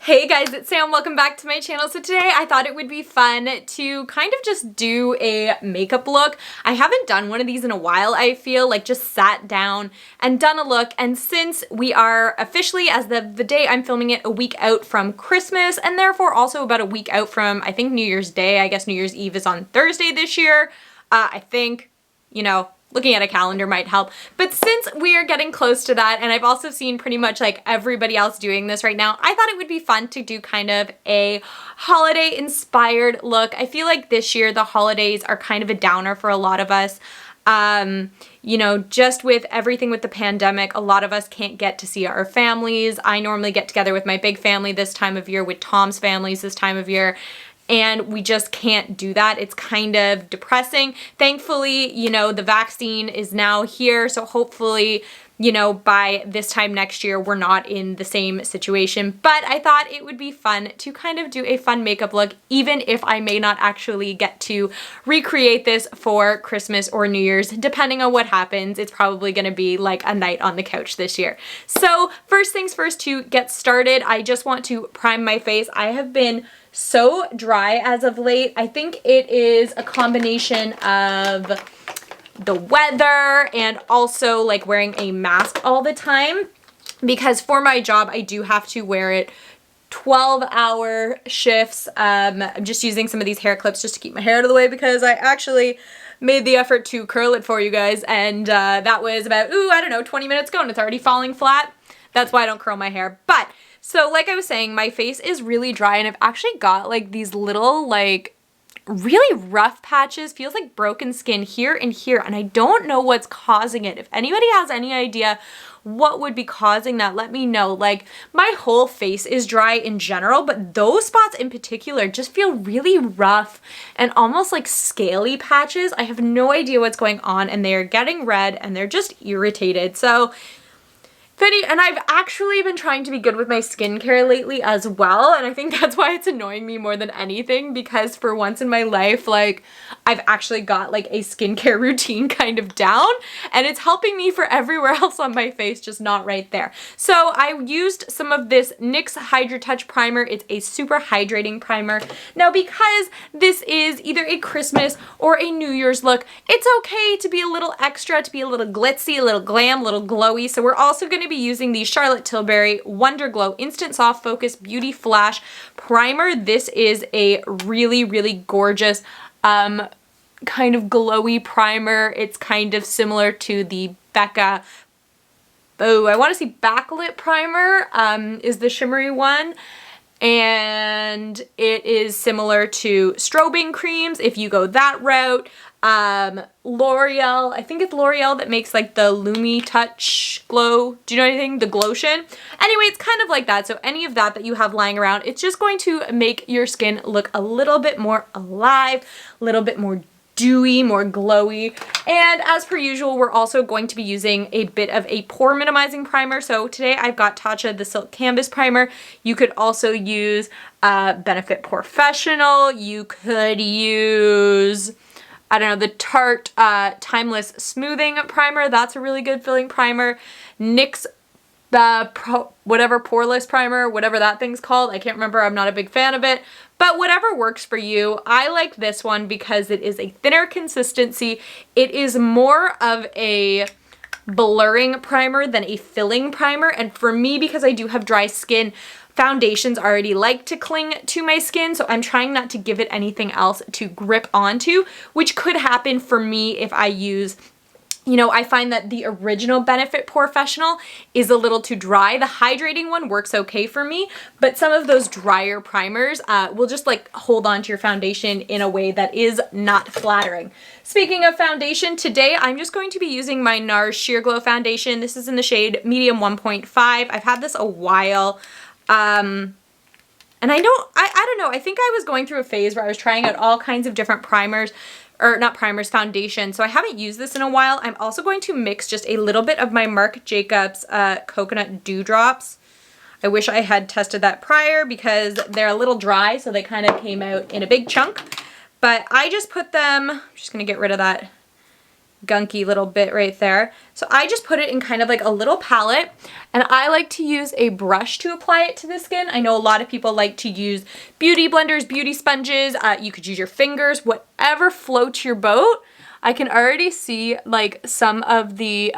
Hey guys, it's Sam. Welcome back to my channel. So today I thought it would be fun to kind of just do a makeup look. I haven't done one of these in a while, I feel, like just sat down and done a look. And since we are officially, as the day I'm filming it, a week out from Christmas and therefore also about a week out from, I think, New Year's Day. I guess New Year's Eve is on Thursday this year. I think, you know, looking at a calendar might help. But since we are getting close to that, and I've also seen pretty much like everybody else doing this right now, I thought it would be fun to do kind of a holiday inspired look. I feel like this year the holidays are kind of a downer for a lot of us. You know, just with everything with the pandemic, a lot of us can't get to see our families. I normally get together with my big family this time of year, with Tom's families this time of year. And we just can't do that. It's kind of depressing. Thankfully, you know, the vaccine is now here. So hopefully, you know, by this time next year, we're not in the same situation. But I thought it would be fun to kind of do a fun makeup look, even if I may not actually get to recreate this for Christmas or New Year's. Depending on what happens, it's probably gonna be like a night on the couch this year. So first things first, to get started, I just want to prime my face. I have been so dry as of late. I think it is a combination of the weather and also like wearing a mask all the time, because for my job I do have to wear it 12-hour shifts. I'm just using some of these hair clips just to keep my hair out of the way, because I actually made the effort to curl it for you guys, and that was about, I don't know, 20 minutes ago, and it's already falling flat. That's why I don't curl my hair. But so like I was saying, my face is really dry, and I've actually got like these little like really rough patches, feels like broken skin here and here, and I don't know what's causing it. If anybody has any idea what would be causing that, let me know. Like, my whole face is dry in general, but those spots in particular just feel really rough and almost like scaly patches. I have no idea what's going on, and they're getting red and they're just irritated. So and I've actually been trying to be good with my skincare lately as well, and I think that's why it's annoying me more than anything, because for once in my life, like, I've actually got like a skincare routine kind of down, and it's helping me for everywhere else on my face, just not right there. So I used some of this NYX HydraTouch Primer. It's a super hydrating primer. Now, because this is either a Christmas or a New Year's look, it's okay to be a little extra, to be a little glitzy, a little glam, a little glowy. So we're also going to be using the Charlotte Tilbury Wonderglow Instant Soft Focus Beauty Flash Primer. This is a really, really gorgeous kind of glowy primer. It's kind of similar to the Becca, I want to say Backlit Primer is the shimmery one. And it is similar to strobing creams if you go that route. L'Oreal, I think it's L'Oreal that makes like the Lumi Touch Glow. Do you know anything? The Glotion. Anyway, it's kind of like that. So any of that you have lying around, it's just going to make your skin look a little bit more alive, a little bit more dewy, more glowy. And as per usual, we're also going to be using a bit of a pore minimizing primer. So today I've got Tatcha, the Silk Canvas Primer. You could also use Benefit Professional. You could use, I don't know, the Tarte Timeless Smoothing Primer. That's a really good filling primer. NYX whatever Poreless Primer, whatever that thing's called. I can't remember. I'm not a big fan of it. But whatever works for you. I like this one because it is a thinner consistency. It is more of a blurring primer than a filling primer. And for me, because I do have dry skin, foundations already like to cling to my skin, so I'm trying not to give it anything else to grip onto, which could happen for me if I use, you know, I find that the original Benefit Professional is a little too dry. The hydrating one works okay for me, but some of those drier primers will just like hold on to your foundation in a way that is not flattering. Speaking of foundation, today I'm just going to be using my NARS Sheer Glow Foundation. This is in the shade Medium 1.5. I've had this a while. And I don't know, I think I was going through a phase where I was trying out all kinds of different primers, or not primers, foundation. So I haven't used this in a while. I'm also going to mix just a little bit of my Marc Jacobs Coconut Dewdrops. I wish I had tested that prior because they're a little dry, so they kind of came out in a big chunk. But I just put them, I'm just gonna get rid of that gunky little bit right there. So I just put it in kind of like a little palette, and I like to use a brush to apply it to the skin. I know a lot of people like to use beauty blenders, beauty sponges. You could use your fingers, whatever floats your boat. I can already see like some of the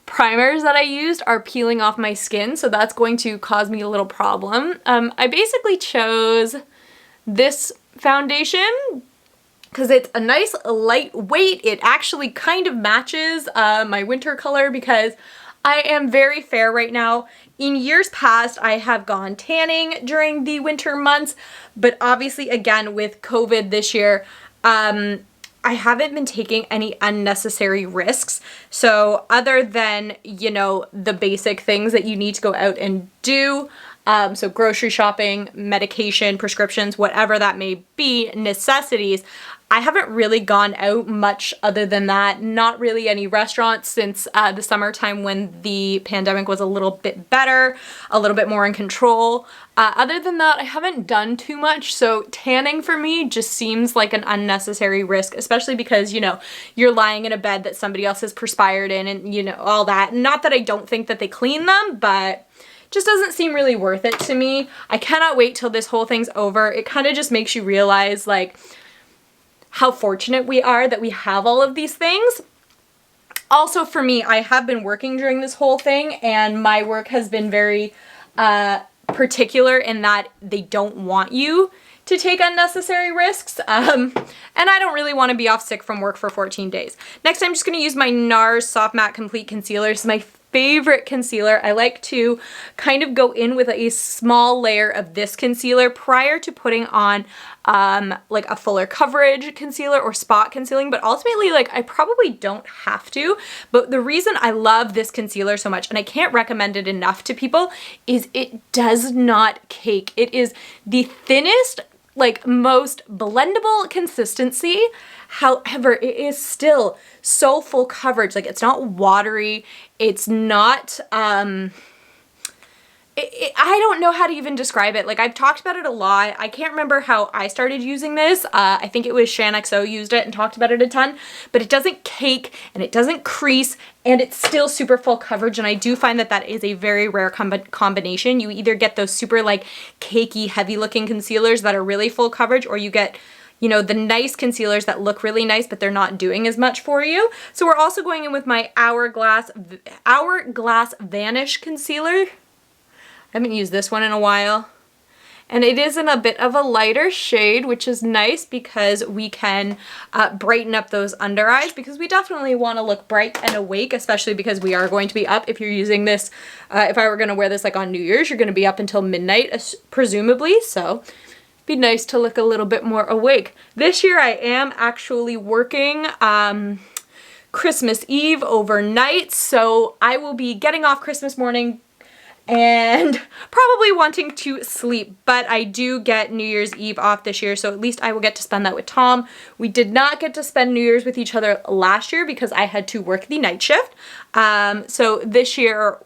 primers that I used are peeling off my skin, so that's going to cause me a little problem. I basically chose this foundation because it's a nice lightweight. It actually kind of matches my winter color because I am very fair right now. In years past, I have gone tanning during the winter months, but obviously again with COVID this year, I haven't been taking any unnecessary risks. So other than, you know, the basic things that you need to go out and do, so grocery shopping, medication, prescriptions, whatever that may be, necessities, I haven't really gone out much other than that. Not really any restaurants since the summertime when the pandemic was a little bit better, a little bit more in control. Other than that, I haven't done too much. So tanning for me just seems like an unnecessary risk, especially because, you know, you're lying in a bed that somebody else has perspired in and, you know, all that. Not that I don't think that they clean them, but just doesn't seem really worth it to me. I cannot wait till this whole thing's over. It kind of just makes you realize like how fortunate we are that we have all of these things. Also for me, I have been working during this whole thing and my work has been very particular in that they don't want you to take unnecessary risks. And I don't really want to be off sick from work for 14 days. Next, I'm just going to use my NARS Soft Matte Complete Concealer. This is my favorite concealer. I like to kind of go in with a small layer of this concealer prior to putting on like a fuller coverage concealer or spot concealing, but ultimately like I probably don't have to. But the reason I love this concealer so much, and I can't recommend it enough to people, is it does not cake. It is the thinnest, like most blendable consistency. However, it is still so full coverage. Like it's not watery. It's not, I don't know how to even describe it. Like I've talked about it a lot. I can't remember how I started using this. I think it was ShanXO used it and talked about it a ton, but it doesn't cake and it doesn't crease and it's still super full coverage. And I do find that that is a very rare combination. You either get those super like cakey, heavy looking concealers that are really full coverage, or you get, you know, the nice concealers that look really nice, but they're not doing as much for you. So we're also going in with my Hourglass Vanish concealer. I haven't used this one in a while. And it is in a bit of a lighter shade, which is nice because we can brighten up those under eyes, because we definitely want to look bright and awake, especially because we are going to be up. If you're using this, if I were going to wear this like on New Year's, you're going to be up until midnight, presumably. So be nice to look a little bit more awake. This year I am actually working Christmas Eve overnight, so I will be getting off Christmas morning and probably wanting to sleep, but I do get New Year's Eve off this year, so at least I will get to spend that with Tom. We did not get to spend New Year's with each other last year because I had to work the night shift. So this year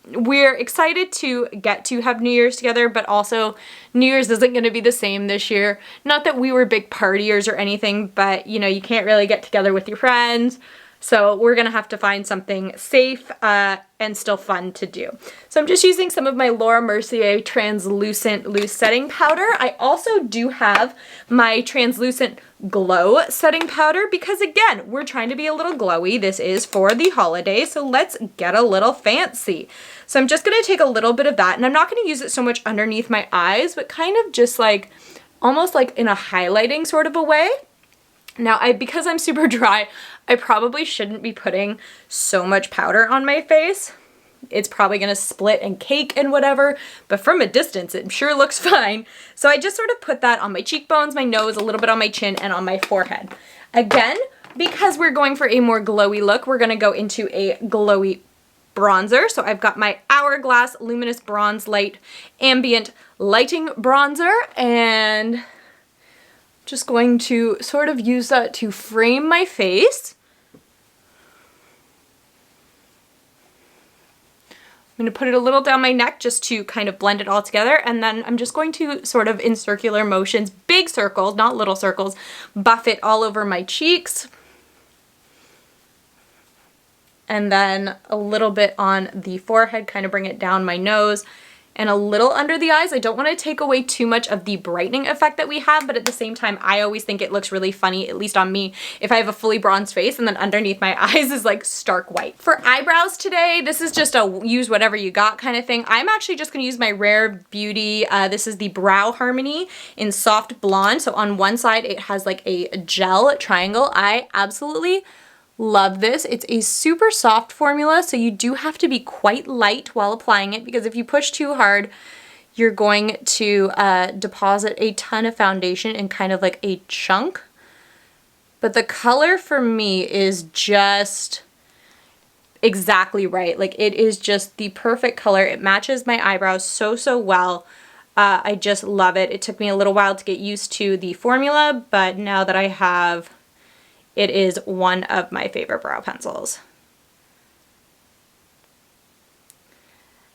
we're excited to get to have New Year's together, but also New Year's isn't going to be the same this year. Not that we were big partiers or anything, but you know, you can't really get together with your friends. So we're going to have to find something safe and still fun to do. So I'm just using some of my Laura Mercier translucent loose setting powder. I also do have my translucent glow setting powder because again, we're trying to be a little glowy. This is for the holidays, so let's get a little fancy. So I'm just going to take a little bit of that, and I'm not going to use it so much underneath my eyes, but kind of just like almost like in a highlighting sort of a way. Now, because I'm super dry, I probably shouldn't be putting so much powder on my face. It's probably gonna split and cake and whatever, but from a distance, it sure looks fine. So I just sort of put that on my cheekbones, my nose, a little bit on my chin, and on my forehead. Again, because we're going for a more glowy look, we're gonna go into a glowy bronzer. So I've got my Hourglass Luminous Bronze Light Ambient Lighting Bronzer, and just going to sort of use that to frame my face. I'm going to put it a little down my neck just to kind of blend it all together, and then I'm just going to sort of in circular motions, big circles, not little circles, buff it all over my cheeks. and then a little bit on the forehead, kind of bring it down my nose, and a little under the eyes. I don't want to take away too much of the brightening effect that we have, but at the same time, I always think it looks really funny, at least on me, if I have a fully bronzed face and then underneath my eyes is like stark white. For eyebrows today, this is just a use whatever you got kind of thing. I'm actually just going to use my Rare Beauty. This is the Brow Harmony in Soft Blonde. So on one side, it has like a gel triangle. I absolutely love this. It's a super soft formula, so you do have to be quite light while applying it, because if you push too hard, you're going to deposit a ton of foundation in kind of like a chunk. But the color for me is just exactly right. Like, it is just the perfect color. It matches my eyebrows so well. I just love it. It took me a little while to get used to the formula, but now that I have, it is one of my favorite brow pencils.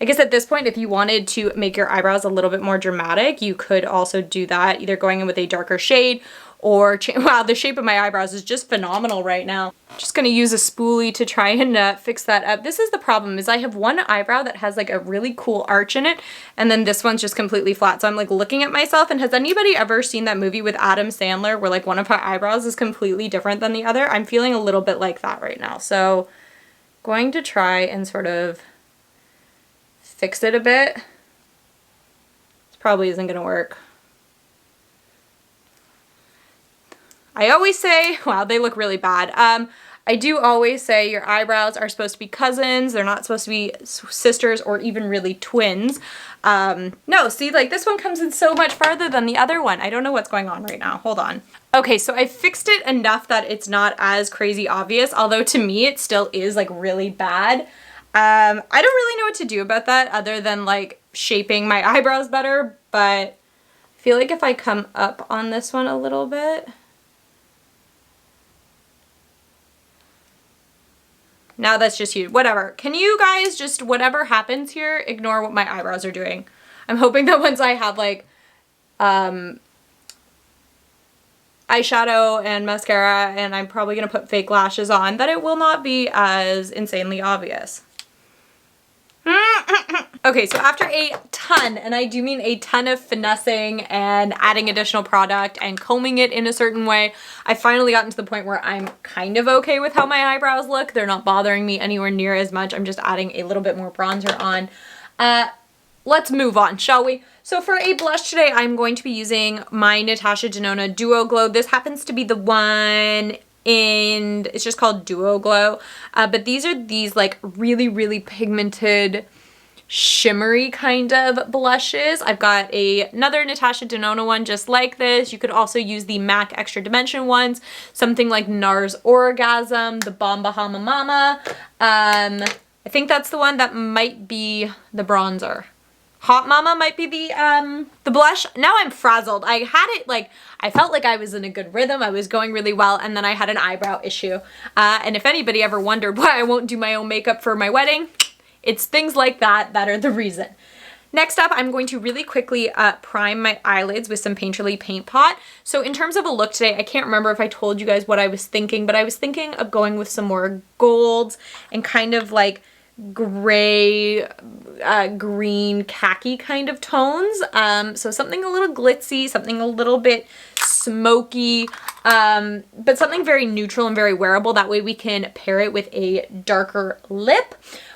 I guess at this point, if you wanted to make your eyebrows a little bit more dramatic, you could also do that, either going in with a darker shade or, wow, the shape of my eyebrows is just phenomenal right now. Just gonna use a spoolie to try and fix that up. This is the problem, is I have one eyebrow that has like a really cool arch in it, and then this one's just completely flat. So I'm like looking at myself, and has anybody ever seen that movie with Adam Sandler where like one of her eyebrows is completely different than the other? I'm feeling a little bit like that right now. So going to try and sort of fix it a bit. This probably isn't gonna work. I always say, wow, they look really bad. I do always say your eyebrows are supposed to be cousins. They're not supposed to be sisters or even really twins. No, see, like this one comes in so much farther than the other one. I don't know what's going on right now. Hold on. Okay, so I fixed it enough that it's not as crazy obvious, although to me it still is like really bad. I don't really know what to do about that other than like shaping my eyebrows better, but I feel like if I come up on this one a little bit. Now that's just huge. Whatever. Can you guys just, whatever happens here, ignore what my eyebrows are doing. I'm hoping that once I have like eyeshadow and mascara, and I'm probably going to put fake lashes on, that it will not be as insanely obvious. Okay, so after a ton, and I do mean a ton of finessing and adding additional product and combing it in a certain way, I finally gotten to the point where I'm kind of okay with how my eyebrows look. They're not bothering me anywhere near as much. I'm just adding a little bit more bronzer on. Let's move on, shall we? So for a blush today, I'm going to be using my Natasha Denona Duo Glow. This happens to be the one in, it's just called Duo Glow. But these are these like really pigmented, shimmery kind of blushes. I've got another Natasha Denona one just like this. You could also use the MAC Extra Dimension ones, something like NARS Orgasm, the Bomb Bahama Mama. I think that's the one that might be the bronzer. Hot Mama might be the blush. Now I'm frazzled. I had it like, I felt like I was in a good rhythm. I was going really well, and then I had an eyebrow issue. And if anybody ever wondered why I won't do my own makeup for my wedding, it's things like that that are the reason. Next up, I'm going to really quickly prime my eyelids with some Painterly Paint Pot. So in terms of a look today, I can't remember if I told you guys what I was thinking, but I was thinking of going with some more golds and kind of like gray, green, khaki kind of tones. So something a little glitzy, something a little bit smoky, but something very neutral and very wearable. That way we can pair it with a darker lip.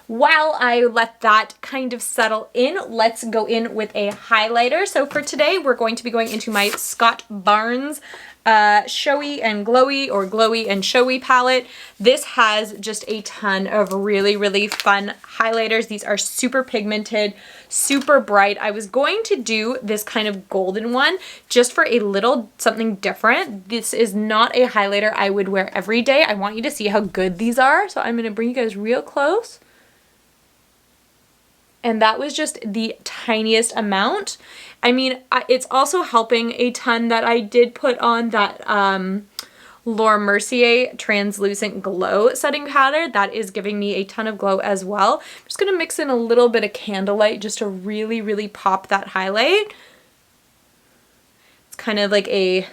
While I let that kind of settle in, let's go in with a highlighter. So for today, we're going to be going into my Scott Barnes Showy and Glowy, or Glowy and Showy palette. This has just a ton of really fun highlighters. These are super pigmented, super bright. I was going to do this kind of golden one just for a little something different. This is not a highlighter I would wear every day. I want you to see how good these are. So I'm going to bring you guys real close. And that was just the tiniest amount. I mean, it's also helping a ton that I did put on that Laura Mercier Translucent Glow setting powder. That is giving me a ton of glow as well. I'm just going to mix in a little bit of Candlelight just to really pop that highlight. It's kind of like a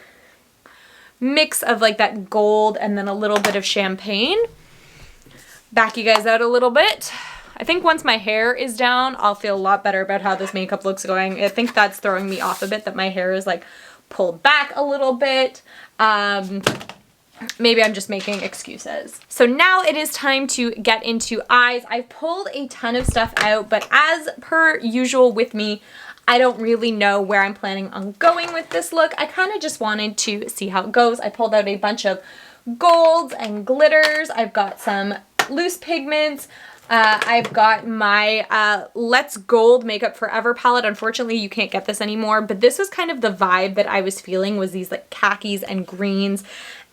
mix of like that gold and then a little bit of champagne. back you guys out a little bit. I think once my hair is down, I'll feel a lot better about how this makeup looks going. I think that's throwing me off a bit, that my hair is like pulled back a little bit. Maybe I'm just making excuses. So now it is time to get into eyes. I've pulled a ton of stuff out, but as per usual with me, I don't really know where I'm planning on going with this look. I kind of just wanted to see how it goes. I pulled out a bunch of golds and glitters. I've got some loose pigments. I've got my Let's Gold Makeup Forever palette. Unfortunately, you can't get this anymore, but this was kind of the vibe that I was feeling, was these like khakis and greens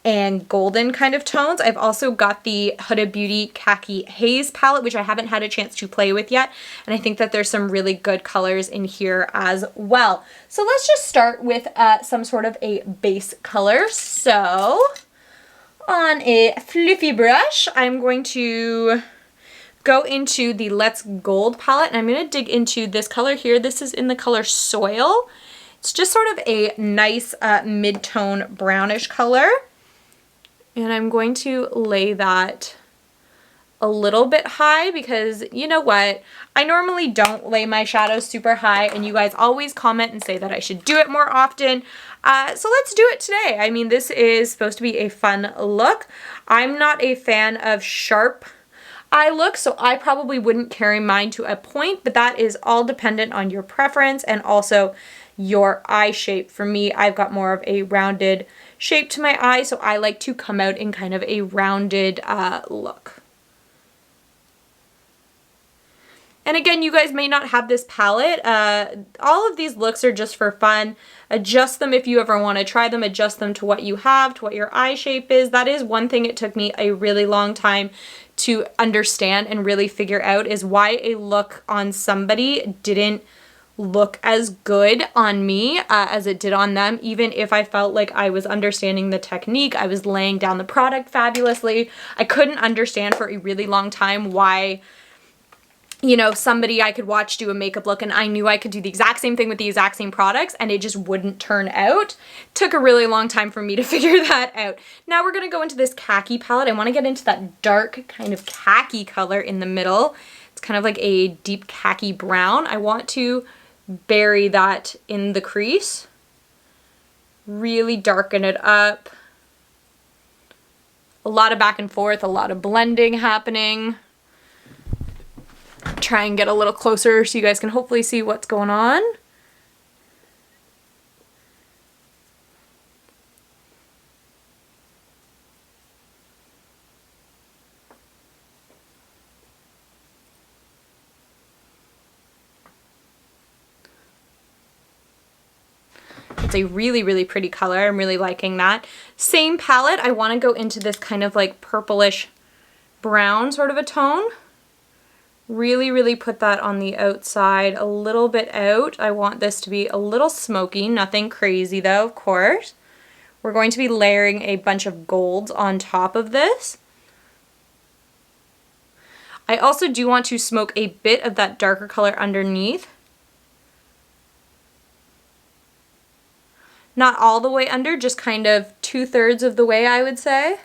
and golden kind of tones. I've also got the Huda Beauty Khaki Haze palette, which I haven't had a chance to play with yet. And I think that there's some really good colors in here as well. So let's just start with some sort of a base color. So on a fluffy brush, I'm going to go into the Let's Gold palette, and I'm going to dig into this color here. This is in the color Soil. It's just sort of a nice mid-tone brownish color. And I'm going to lay that a little bit high because, you know what, I normally don't lay my shadows super high, and you guys always comment and say that I should do it more often. So let's do it today. I mean, this is supposed to be a fun look. I'm not a fan of sharp eye look, so I probably wouldn't carry mine to a point, but that is all dependent on your preference and also your eye shape. For me, I've got more of a rounded shape to my eye, so I like to come out in kind of a rounded look. And again, you guys may not have this palette. All of these looks are just for fun. Adjust them if you ever want to try them. Adjust them to what you have, to what your eye shape is. That is one thing it took me a really long time to understand and really figure out, is why a look on somebody didn't look as good on me as it did on them. Even if I felt like I was understanding the technique, I was laying down the product fabulously, I couldn't understand for a really long time why, you know, somebody I could watch do a makeup look and I knew I could do the exact same thing with the exact same products and it just wouldn't turn out. Took a really long time for me to figure that out. Now we're gonna go into this khaki palette. I wanna get into that dark kind of khaki color in the middle. It's kind of like a deep khaki brown. I want to bury that in the crease. Really darken it up. A lot of back and forth, a lot of blending happening. Try and get a little closer so you guys can hopefully see what's going on. It's a really, really pretty color. I'm really liking that. Same palette, I want to go into this kind of like purplish brown sort of a tone. Really, really put that on the outside, a little bit out. I want this to be a little smoky, nothing crazy though, of course. We're going to be layering a bunch of golds on top of this. I also do want to smoke a bit of that darker color underneath. Not all the way under, just kind of 2/3 of the way, I would say.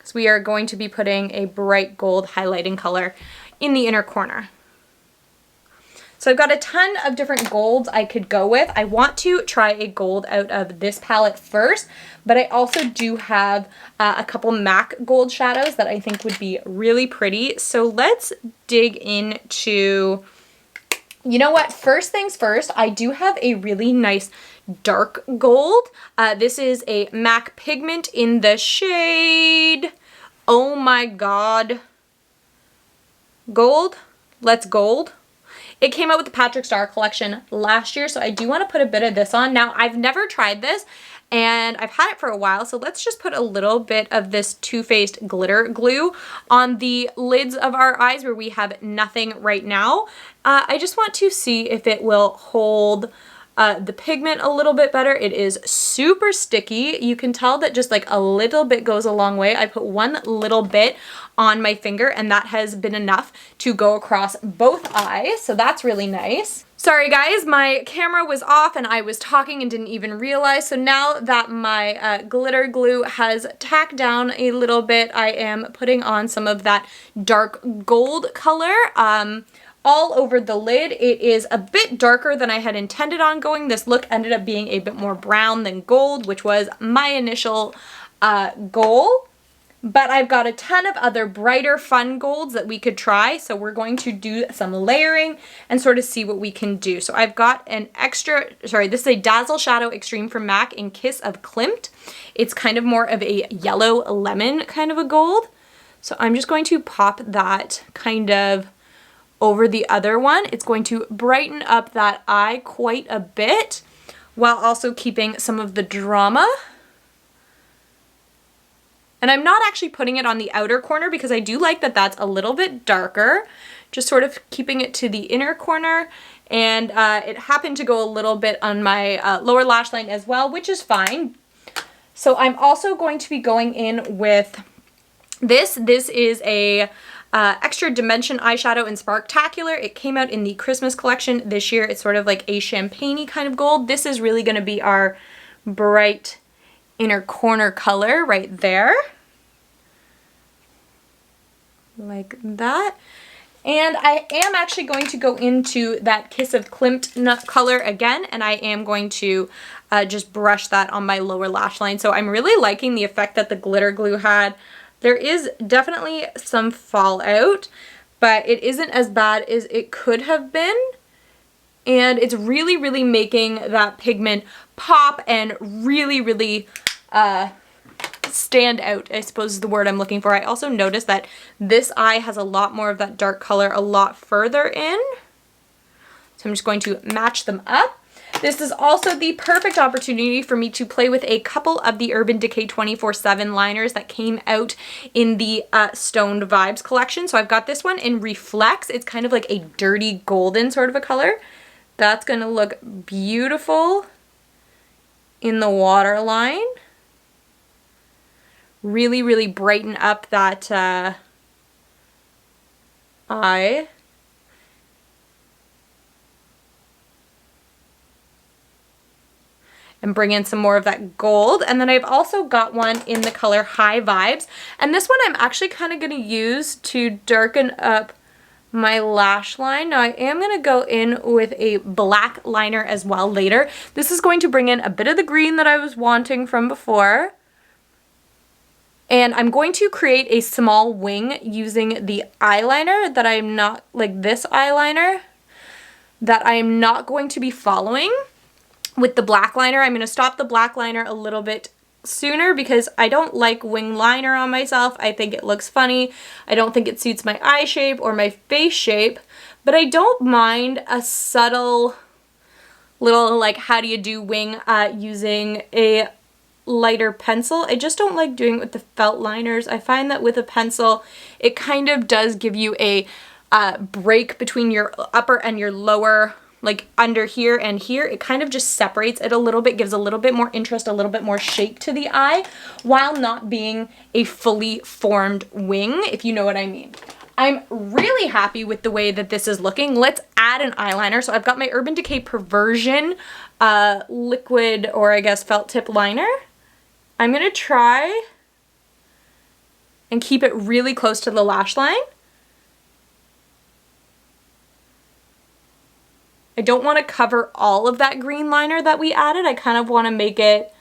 So we are going to be putting a bright gold highlighting color in the inner corner. So I've got a ton of different golds I could go with. I want to try a gold out of this palette first, but I also do have a couple MAC gold shadows that I think would be really pretty. So let's dig into, you know what, first things first, I do have a really nice dark gold. This is a MAC Pigment in the shade Ohmigod Gold. Let's Gold. It came out with the Patrick Star collection last year, so I do want to put a bit of this on. Now, I've never tried this, and I've had it for a while, so let's just put a little bit of this Too Faced glitter glue on the lids of our eyes where we have nothing right now. I just want to see if it will hold the pigment a little bit better. It is super sticky. You can tell that just like a little bit goes a long way. I put one little bit on my finger and that has been enough to go across both eyes. So that's really nice. Sorry guys, my camera was off and I was talking and didn't even realize. So now that my glitter glue has tacked down a little bit, I am putting on some of that dark gold color all over the lid. It is a bit darker than I had intended on going. This look ended up being a bit more brown than gold, which was my initial goal. But I've got a ton of other brighter, fun golds that we could try. So we're going to do some layering and sort of see what we can do. So I've got an extra, sorry, this is a Dazzleshadow Extreme from MAC in Kiss of Klimt. It's kind of more of a yellow lemon kind of a gold. So I'm just going to pop that kind of over the other one. It's going to brighten up that eye quite a bit while also keeping some of the drama. And I'm not actually putting it on the outer corner because I do like that that's a little bit darker. Just sort of keeping it to the inner corner. And it happened to go a little bit on my lower lash line as well, which is fine. So I'm also going to be going in with this. This is a extra dimension eyeshadow in Sparktacular. It came out in the Christmas collection this year. It's sort of like a champagne-y kind of gold. This is really going to be our bright inner corner color right there. Like that. And I am actually going to go into that Kiss of Klimt nut color again, and I am going to just brush that on my lower lash line. So I'm really liking the effect that the glitter glue had. There is definitely some fallout, but it isn't as bad as it could have been. And it's really, really making that pigment pop and really, really stand out, I suppose is the word I'm looking for. I also noticed that this eye has a lot more of that dark color a lot further in. So I'm just going to match them up. This is also the perfect opportunity for me to play with a couple of the Urban Decay 24/7 liners that came out in the Stoned Vibes collection. So I've got this one in Reflex. It's kind of like a dirty golden sort of a color. That's going to look beautiful in the waterline. Really, really brighten up that eye. And bring in some more of that gold. And then I've also got one in the color High Vibes. And this one I'm actually kind of going to use to darken up my lash line. Now I am going to go in with a black liner as well later. This is going to bring in a bit of the green that I was wanting from before. And I'm going to create a small wing using the eyeliner that I'm not, like this eyeliner, that I am not going to be following with the black liner. I'm going to stop the black liner a little bit sooner because I don't like wing liner on myself. I think it looks funny. I don't think it suits my eye shape or my face shape, but I don't mind a subtle little like how do you do wing using a lighter pencil. I just don't like doing it with the felt liners. I find that with a pencil it kind of does give you a break between your upper and your lower, like under here and here. It kind of just separates it a little bit, gives a little bit more interest, a little bit more shape to the eye, while not being a fully formed wing, if you know what I mean. I'm really happy with the way that this is looking. Let's add an eyeliner. So I've got my Urban Decay Perversion liquid, or I guess felt tip liner. I'm gonna try and keep it really close to the lash line. I don't want to cover all of that green liner that we added. I kind of want to make it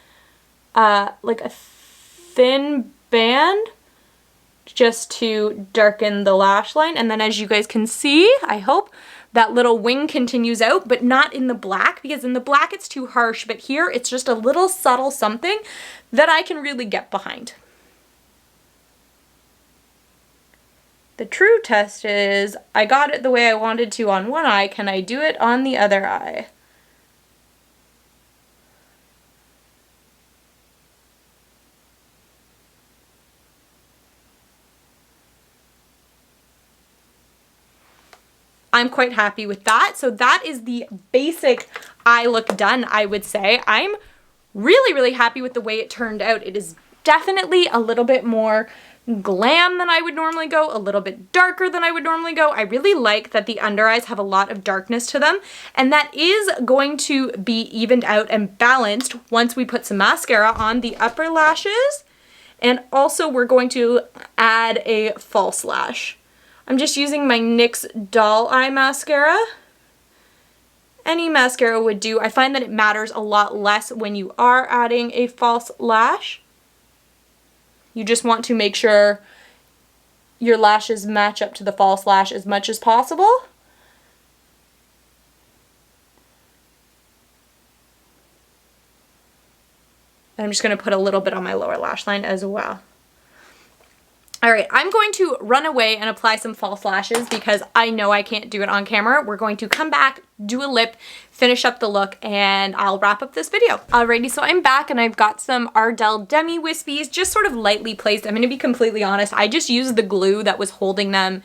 like a thin band just to darken the lash line. And then as you guys can see, I hope, that little wing continues out, but not in the black, because in the black it's too harsh, but here it's just a little subtle something that I can really get behind. The true test is, I got it the way I wanted to on one eye, can I do it on the other eye? I'm quite happy with that. So that is the basic eye look done, I would say. I'm really, really happy with the way it turned out. It is definitely a little bit more glam than I would normally go, a little bit darker than I would normally go. I really like that the under eyes have a lot of darkness to them, and that is going to be evened out and balanced once we put some mascara on the upper lashes. And also we're going to add a false lash. I'm just using my NYX Doll Eye Mascara. Any mascara would do. I find that it matters a lot less when you are adding a false lash. You just want to make sure your lashes match up to the false lash as much as possible. And I'm just going to put a little bit on my lower lash line as well. All right, I'm going to run away and apply some false lashes because I know I can't do it on camera. We're going to come back, do a lip, finish up the look, and I'll wrap up this video. Alrighty, so I'm back and I've got some Ardell Demi Wispies just sort of lightly placed. I'm going to be completely honest. I just used the glue that was holding them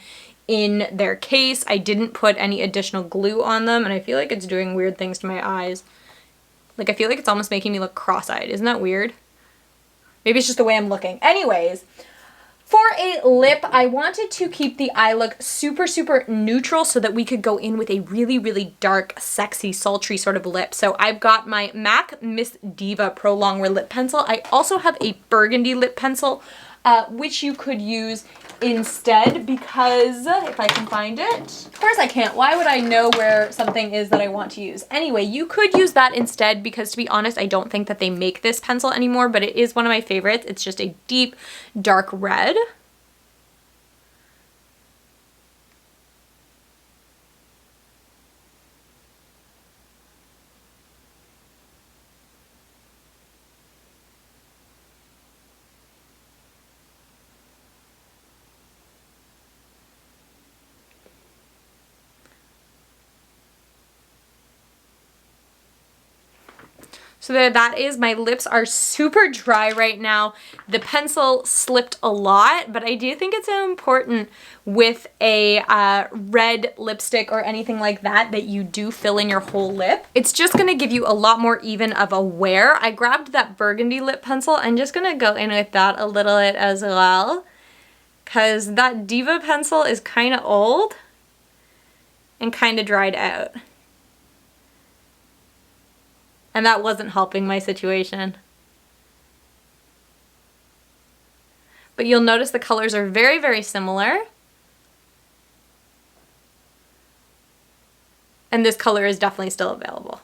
in their case. I didn't put any additional glue on them, and I feel like it's doing weird things to my eyes. Like, I feel like it's almost making me look cross-eyed. Isn't that weird? Maybe it's just the way I'm looking. Anyways, for a lip, I wanted to keep the eye look super, super neutral so that we could go in with a really, really dark, sexy, sultry sort of lip. So I've got my MAC Miss Diva Pro Longwear lip pencil. I also have a burgundy lip pencil, which you could use instead because if I can find it. Of course I can't. Why would I know where something is that I want to use? Anyway, you could use that instead because, to be honest, I don't think that they make this pencil anymore, but it is one of my favorites. It's just a deep, dark red. So there that is. My lips are super dry right now. The pencil slipped a lot, but I do think it's important with a red lipstick or anything like that that you do fill in your whole lip. It's just gonna give you a lot more even of a wear. I grabbed that burgundy lip pencil. I'm just gonna go in with that a little bit as well, because that Diva pencil is kind of old and kind of dried out. And that wasn't helping my situation. But you'll notice the colors are very, very similar. And this color is definitely still available.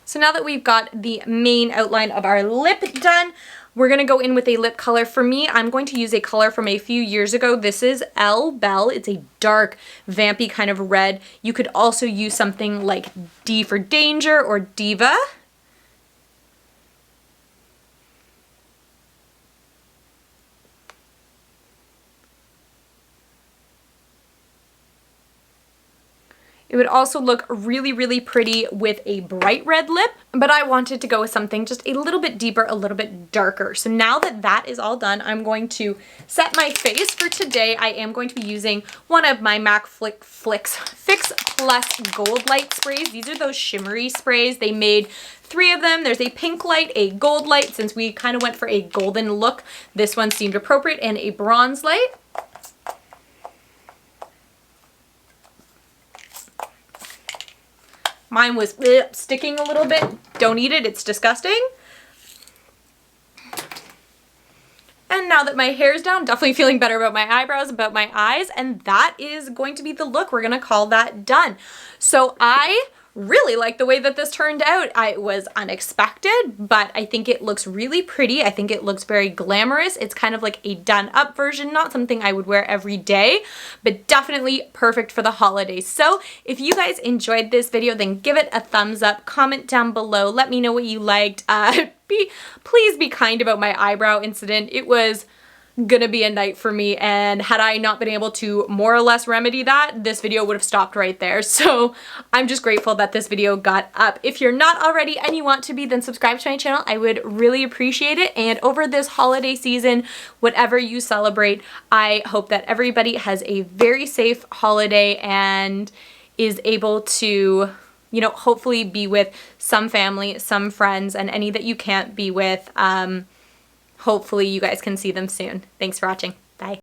So now that we've got the main outline of our lip done, we're gonna go in with a lip color. For me, I'm going to use a color from a few years ago. This is Elle Belle. It's a dark, vampy kind of red. You could also use something like D for Danger or Diva. It would also look really, really pretty with a bright red lip, but I wanted to go with something just a little bit deeper, a little bit darker. So now that that is all done, I'm going to set my face. For today, I am going to be using one of my MAC Fix Plus Gold Light sprays. These are those shimmery sprays. They made 3 of them. There's a pink light, a gold light. Since we kind of went for a golden look, this one seemed appropriate, and a bronze light. Mine was sticking a little bit. Don't eat it, it's disgusting. And now that my hair's down, definitely feeling better about my eyebrows, about my eyes, and that is going to be the look. We're gonna call that done. So I really like the way that this turned out. It was unexpected, but I think it looks really pretty. I think it looks very glamorous. It's kind of like a done up version, not something I would wear every day, but definitely perfect for the holidays. So if you guys enjoyed this video, then give it a thumbs up, comment down below, let me know what you liked. Please be kind about my eyebrow incident. It was gonna be a night for me, and had I not been able to more or less remedy that, this video would have stopped right there. So I'm just grateful that this video got up. If you're not already and you want to be, then subscribe to my channel. I would really appreciate it. And over this holiday season, whatever you celebrate, I hope that everybody has a very safe holiday and is able to, you know, hopefully be with some family, some friends, and any that you can't be with, hopefully you guys can see them soon. Thanks for watching.